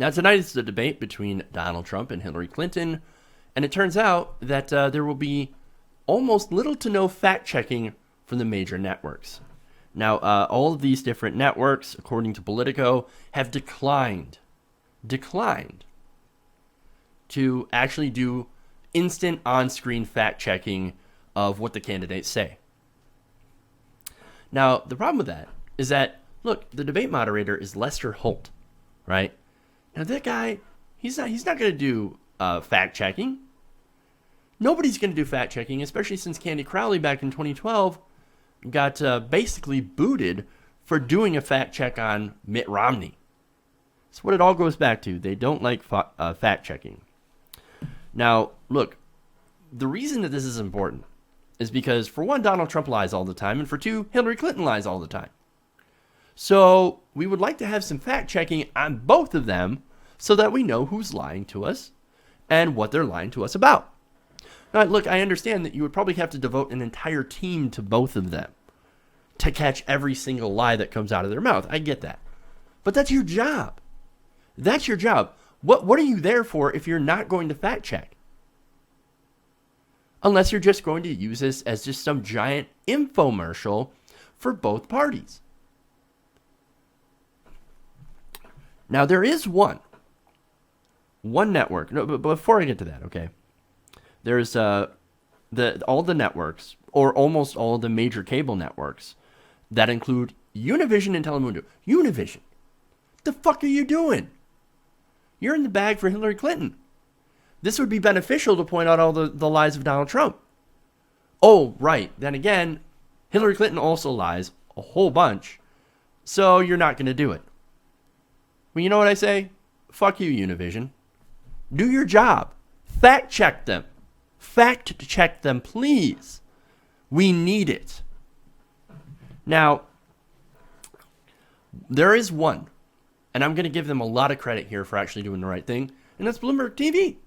Now, tonight is the debate between Donald Trump and Hillary Clinton, and it turns out that there will be almost little to no fact-checking from the major networks. Now, all of these different networks, according to Politico, have declined to actually do instant on-screen fact-checking of what the candidates say. Now, the problem with that is that, look, the debate moderator is Lester Holt, right? Now, that guy, he's not going to do fact-checking. Nobody's going to do fact-checking, especially since Candy Crowley back in 2012 got basically booted for doing a fact-check on Mitt Romney. That's what it all goes back to. They don't like fact-checking. Now, look, the reason that this is important is because, for one, Donald Trump lies all the time, and for two, Hillary Clinton lies all the time. So we would like to have some fact-checking on both of them so that we know who's lying to us and what they're lying to us about. Now, look, I understand that you would probably have to devote an entire team to both of them to catch every single lie that comes out of their mouth. I get that. But that's your job. That's your job. What are you there for if you're not going to fact-check? Unless you're just going to use this as just some giant infomercial for both parties. Now, there is one network. No, but before I get to that, okay, there's all the networks, or almost all the major cable networks, that include Univision and Telemundo. Univision, the fuck are you doing? You're in the bag for Hillary Clinton. This would be beneficial to point out all the lies of Donald Trump. Oh, right. Then again, Hillary Clinton also lies a whole bunch, so you're not going to do it. Well, you know what I say? Fuck you, Univision. Do your job. Fact check them. Fact check them, please. We need it. Now, there is one, and I'm going to give them a lot of credit here for actually doing the right thing, and that's Bloomberg TV.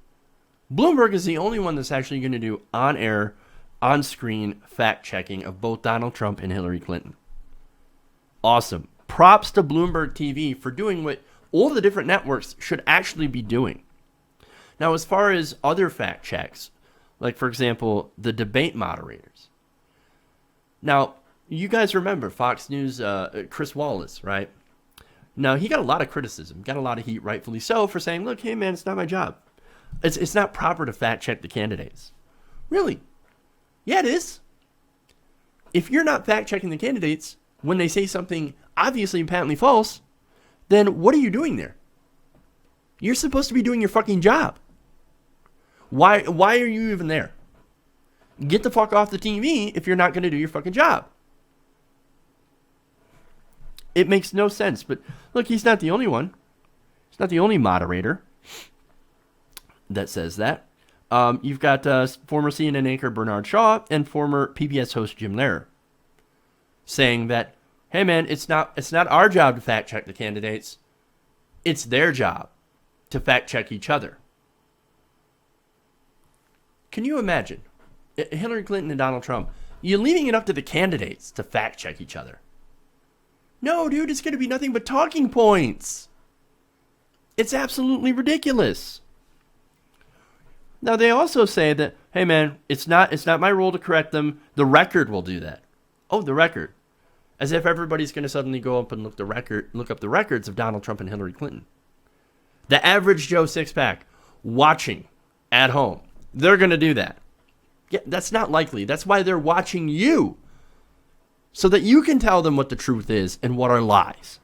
Bloomberg is the only one that's actually going to do on-air, on-screen fact-checking of both Donald Trump and Hillary Clinton. Awesome. Props to Bloomberg TV for doing what all the different networks should actually be doing. Now, as far as other fact checks, like, for example, the debate moderators. Now, you guys remember Fox News, Chris Wallace, right? Now, he got a lot of criticism, got a lot of heat, rightfully so, for saying, look, hey, man, it's not my job. It's not proper to fact check the candidates. Really? Yeah, it is. If you're not fact checking the candidates when they say something obviously and patently false, then what are you doing there? You're supposed to be doing your fucking job. Why are you even there? Get the fuck off the TV if you're not going to do your fucking job. It makes no sense. But look, he's not the only one. He's not the only moderator that says that. You've got former CNN anchor Bernard Shaw and former PBS host Jim Lehrer saying that, hey man, it's not our job to fact check the candidates. It's their job to fact check each other. Can you imagine Hillary Clinton and Donald Trump? You're leaving it up to the candidates to fact check each other. No, dude, it's going to be nothing but talking points. It's absolutely ridiculous. Now, they also say that, hey, man, it's not my role to correct them. The record will do that. Oh, the record. As if everybody's going to suddenly go up and look up the records of Donald Trump and Hillary Clinton. The average Joe Six-Pack watching at home, they're going to do that. Yeah, that's not likely. That's why they're watching you. So that you can tell them what the truth is and what are lies.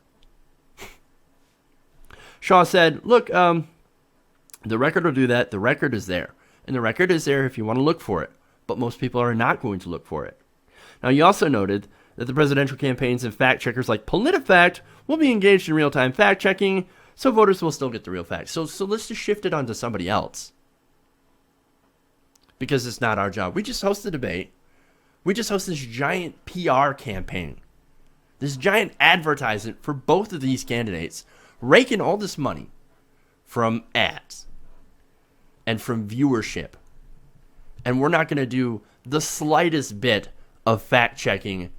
Shaw said, look, the record will do that. The record is there. And the record is there if you want to look for it. But most people are not going to look for it. Now, he also noted that the presidential campaigns and fact checkers like PolitiFact will be engaged in real-time fact checking, so voters will still get the real facts. So let's just shift it onto somebody else. Because it's not our job. We just host the debate. We just host this giant PR campaign. This giant advertisement for both of these candidates, raking all this money from ads and from viewership. And we're not going to do the slightest bit of fact-checking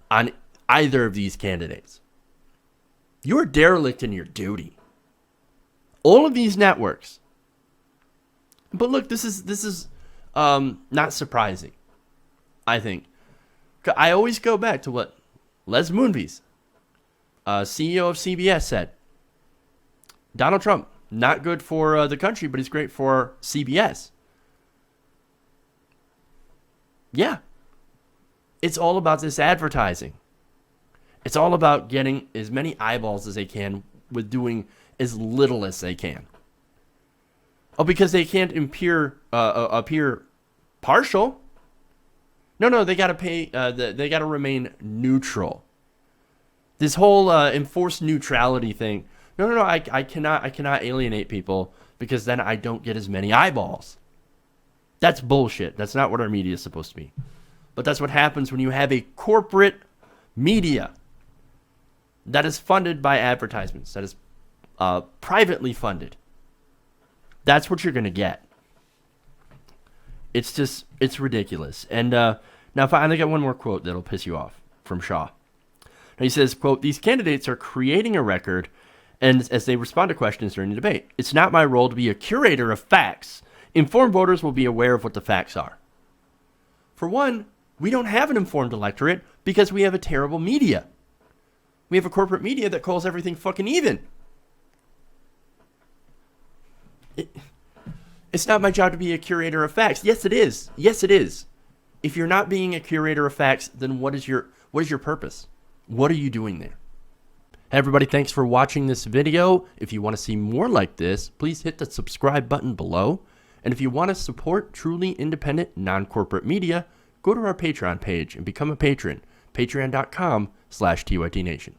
on either of these candidates. You're derelict in your duty. All of these networks. But look, this is not surprising, I think. I always go back to what Les Moonves, CEO of CBS, said. Donald Trump, not good for the country, but he's great for CBS. Yeah. It's all about this advertising. It's all about getting as many eyeballs as they can with doing as little as they can. Oh, because they can't appear partial. No, they gotta pay. They gotta remain neutral. This whole enforced neutrality thing. No. I cannot alienate people because then I don't get as many eyeballs. That's bullshit. That's not what our media is supposed to be. But that's what happens when you have a corporate media that is funded by advertisements. That is privately funded. That's what you're going to get. It's ridiculous. And now I finally got one more quote that'll piss you off from Shaw. Now he says, quote, "These candidates are creating a record and as they respond to questions during the debate. It's not my role to be a curator of facts. Informed voters will be aware of what the facts are." For one, we don't have an informed electorate because we have a terrible media. We have a corporate media that calls everything fucking even. It's not my job to be a curator of facts. Yes, it is. Yes, it is. If you're not being a curator of facts, then what is your purpose? What are you doing there? Hey everybody, thanks for watching this video. If you want to see more like this, please hit the subscribe button below. And if you want to support truly independent, non-corporate media, go to our Patreon page and become a patron. Patreon.com/TYTNation.